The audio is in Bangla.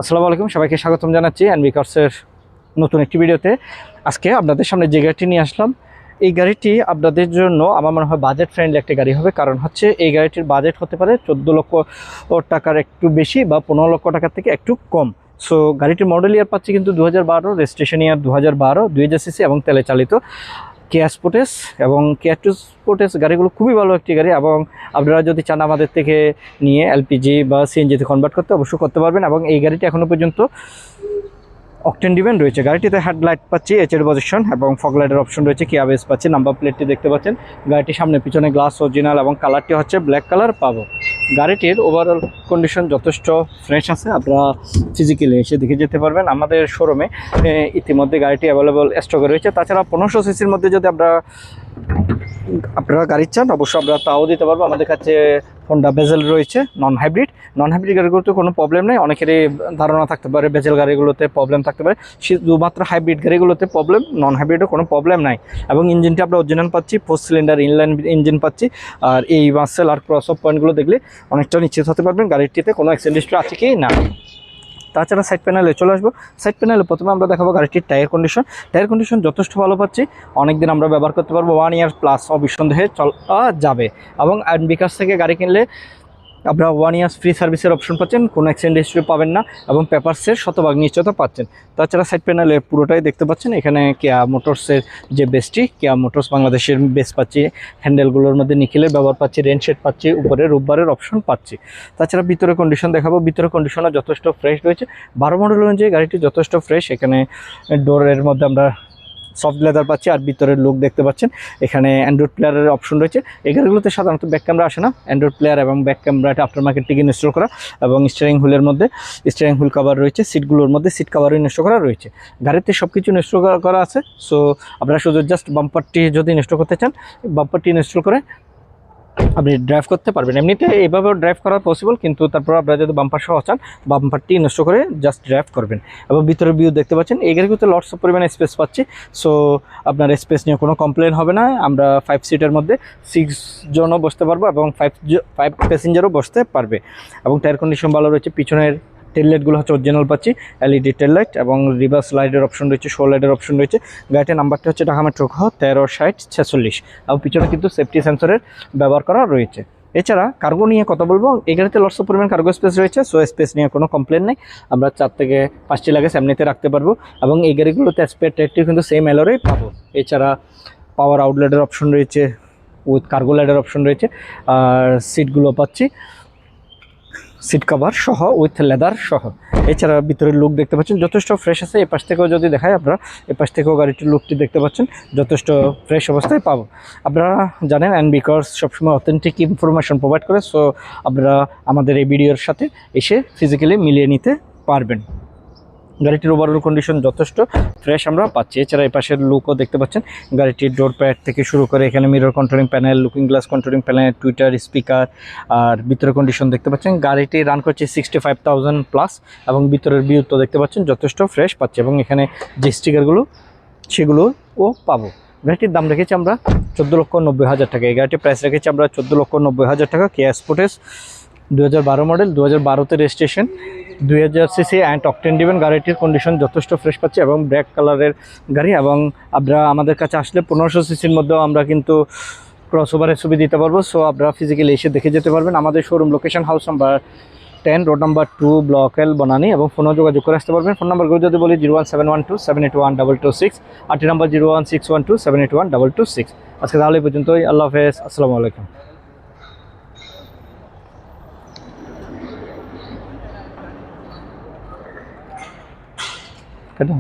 আসসালামু আলাইকুম, সবাইকে স্বাগতম জানাচ্ছি এনবি কার্সের নতুন একটি ভিডিওতে। আজকে আপনাদের সামনে যে গাড়িটি নিয়ে আসলাম, এই গাড়িটি আপনাদের জন্য আমার মনে হয় বাজেট ফ্রেন্ডলি একটা গাড়ি হবে। কারণ হচ্ছে এই গাড়িটির বাজেট হতে পারে 14 লক্ষ টাকার একটু বেশি বা 15 লক্ষ টাকার থেকে একটু কম। সো গাড়িটির মডেল ইয়ার পাচ্ছি কিন্তু 2012, রেজিস্ট্রেশন ইয়ার 2012, 2000 সিসি এবং তেলে চালিত কিয়া স্পোর্টেস। এবং কিয়া স্পোর্টেস গাড়িগুলো খুবই ভালো একটি গাড়ি, এবং আপনারা যদি চান আমাদের থেকে নিয়ে এলপিজি বা সিএনজিতে কনভার্ট করতে অবশ্যই করতে পারবেন। এবং এই গাড়িটি এখনও পর্যন্ত অকটেন ডিভেন রয়েছে। গাড়িটিতে হেডলাইট পাচ্ছি এইচএর পজিশন এবং ফগ লাইটের অপশন রয়েছে, কিয়া বেস পাচ্ছি, নাম্বার প্লেটটি দেখতে পাচ্ছেন। গাড়িটির সামনে পিছনে গ্লাস অরিজিনাল এবং কালারটি হচ্ছে ব্ল্যাক কালার পাবো। গাড়িটির ওভারঅল কন্ডিশন যথেষ্ট ফ্রেশ আছে, আপনারা ফিজিক্যালি এসে দেখে যেতে পারবেন। আমাদের শোরুমে ইতিমধ্যে গাড়িটি অ্যাভেলেবল স্টকে রয়েছে। তাছাড়া 1500 সিসির মধ্যে যদি আপনারা গাড়ি চান অবশ্যই আমরা তাও দিতে পারবো। আমাদের কাছে হোন্ডা বেজেল রয়েছে, নন হাইব্রিড গাড়িগুলোতে কোনো প্রবলেম নেই। অনেকেরই ধারণা থাকতে পারে বেজেল গাড়িগুলোতে প্রবলেম থাকতে পারে, শুধুমাত্র হাইব্রিড গাড়িগুলোতে প্রবলেম, নন হাইব্রিডে কোনো প্রবলেম নাই। এবং ইঞ্জিনটি আমরা অরিজিনাল পাচ্ছি, 4 সিলিন্ডার ইনলাইন ইঞ্জিন পাচ্ছি। আর এই মাসেল আর ক্রস অফ পয়েন্টগুলো দেখলে অনেকটা নিশ্চিত হতে পারবেন গাড়িটিতে কোনো অ্যাক্সিডেন্ট হিস্ট্রি আছে কি না। তাছাড়া সাইড প্যানেলে চলে আসবো। সাইড প্যানেলে প্রথমে আমরা দেখাবো গাড়িটির টায়ার কন্ডিশন যথেষ্ট ভালো পাচ্ছি। অনেকদিন আমরা ব্যবহার করতে পারবো, 1 ইয়ার প্লাস অবিসন্দেহে চলা যাবে। এবং এনবি কার্স থেকে গাড়ি কিনলে আপনারা 1 ইয়ার্স ফ্রি সার্ভিসের অপশন পাচ্ছেন, কোনো অ্যাক্সিডেন্ট হিস্ট্রি পাবেন না এবং পেপারসের শতভাগ নিশ্চয়তা পাচ্ছেন। তাছাড়া সাইড প্যানেলে পুরোটাই দেখতে পাচ্ছেন, এখানে কিয়া মোটরসের যে বেসটি, কিয়া মোটরস বাংলাদেশের বেস পাচ্ছি। হ্যান্ডেলগুলোর মধ্যে নিকেলের ব্যবহার পাচ্ছি, রেনশেড পাচ্ছি, উপরে রূপবারের অপশন পাচ্ছি। তাছাড়া ভিতরে কন্ডিশন দেখাবো, ভিতরে কন্ডিশনও যথেষ্ট ফ্রেশ রয়েছে। 12 মডেল অনুযায়ী গাড়িটি যথেষ্ট ফ্রেশ। এখানে ডোরের মধ্যে আমরা সফট লেদার পাচ্ছি, আর ভিতরের লুক দেখতে পাচ্ছেন। এখানে অ্যান্ড্রয়েড প্লেয়ারের অপশন রয়েছে। এই গাড়িগুলোতে সাধারণত ব্যাক ক্যামেরা আসে না, অ্যান্ড্রয়েড প্লেয়ার এবং ব্যাক ক্যামেরাটা আফটার মার্কেট থেকে ইনস্টল করা। এবং স্টিয়ারিং হুইলের মধ্যে স্টিয়ারিং হুইল কভার রয়েছে, সিটগুলোর মধ্যে সিট কভারও ইনস্টল করা রয়েছে। গাড়িতে সব কিছু ইনস্টল করা আছে। সো আপনারা শুধু জাস্ট বাম্পারটি যদি ইনস্টল করতে চান, বাম্পারটি ইনস্টল করে আপনি ড্রাইভ করতে পারবেন। এমনিতে এইভাবেও ড্রাইভ করা পসিবল, কিন্তু তারপর আপনারা যদি বাম্পার সহ চান, বাম্পারটি ইনস্টল করে জাস্ট ড্রাইভ করবেন। এবং ভিতরের ভিউ দেখতে পাচ্ছেন। এই গাড়িগুলোতে লটস অফ পরিমাণে স্পেস পাচ্ছি। সো আপনার স্পেস নিয়ে কোনো কমপ্লেন হবে না। আমরা 5 সিটের মধ্যে 6 জনও বসতে পারবো এবং 5 প্যাসেঞ্জারও বসতে পারবে। এবং টায়ার কন্ডিশন ভালো রয়েছে। পিছনের টেল লাইটগুলো হচ্ছে অরিজিনাল পাচ্ছি, এলইডি টেল লাইট এবং রিভার্স লাইটের অপশন রয়েছে, শো লাইটের অপশন রয়েছে। গাড়িটির নাম্বারটা হচ্ছে ঢাকা মেট্রো খ 136046 এবং পিছনে কিন্তু সেফটি সেন্সরের ব্যবহার করা রয়েছে। এছাড়া কার্গো নিয়ে কথা বলবো, এই গাড়িতে লটস অফ পরিমাণ কার্গো স্পেস রয়েছে। সো স্পেস নিয়ে কোনো কমপ্লেন নেই, আমরা 4 থেকে 5টি লাগেজ এমনিতে রাখতে পারবো। এবং এই গাড়িগুলোতে স্পেয়ার টায়ারটিও কিন্তু সেম এলোরেই পাবো। এছাড়া পাওয়ার আউটলেটের অপশন রয়েছে, উইথ কার্গো লাইটের অপশন রয়েছে। আর সিটগুলো পাচ্ছি সিট কভার সহ, উইথ লেদার সহ। এছাড়া ভিতরের লুক দেখতে পাচ্ছেন যথেষ্ট ফ্রেশ আছে। এপাশ থেকেও যদি দেখায়, আপনারা এপাশ থেকেও গাড়িটির লুকটি দেখতে পাচ্ছেন, যথেষ্ট ফ্রেশ অবস্থায় পাবো। আপনারা জানেন এনবি কার্স সবসময় অথেন্টিক ইনফরমেশন প্রোভাইড করে। সো আপনারা আমাদের এই ভিডিওর সাথে এসে ফিজিক্যালি মিলিয়ে নিতে পারবেন। গাড়িটির ওভারঅল কন্ডিশন যথেষ্ট ফ্রেশ আমরা পাচ্ছি। এছাড়া এই পাশের লুকও দেখতে পাচ্ছেন। গাড়িটির ডোর প্যাড থেকে শুরু করে এখানে mirror controlling panel, looking glass controlling panel, tweeter speaker, আর ভিতরের কন্ডিশন দেখতে পাচ্ছেন। গাড়িটি রান করছে 65,000 প্লাস এবং ভিতরের ভিউ তো দেখতে পাচ্ছেন যথেষ্ট ফ্রেশ পাচ্ছে। এবং এখানে যে স্টিকারগুলো সেগুলোও পাবো। গাড়িটির দাম রেখেছি আমরা 14,90,000 টাকা। এই গাড়িটির প্রাইস রেখেছি আমরা 14,90,000 টাকা। কিয়া স্পোর্টেস 2012 মডেল, 2012তে registration, 2000 CC and octane driven. গাড়িটির কন্ডিশন যথেষ্ট ফ্রেশ পাচ্ছি এবং ব্ল্যাক কালারের গাড়ি। এবং আপনারা আমাদের কাছে আসলে 1500 সিসির মধ্যেও আমরা কিন্তু ক্রস ওভারের সুবিধা দিতে পারবো। সো আপনারা ফিজিক্যালি এসে দেখে যেতে পারবেন। আমাদের showroom location house number 10, road number 2, block এল, বনানী। এবং ফোনেও যোগাযোগ করে আসতে পারবেন। ফোন নাম্বারগুলো যদি বলি 01712781226, আরটি নাম্বার 01612781226। আজকে তাহলে এই পর্যন্তই। আল্লাহ হাফেজ, আসসালামু আলাইকুম। কেন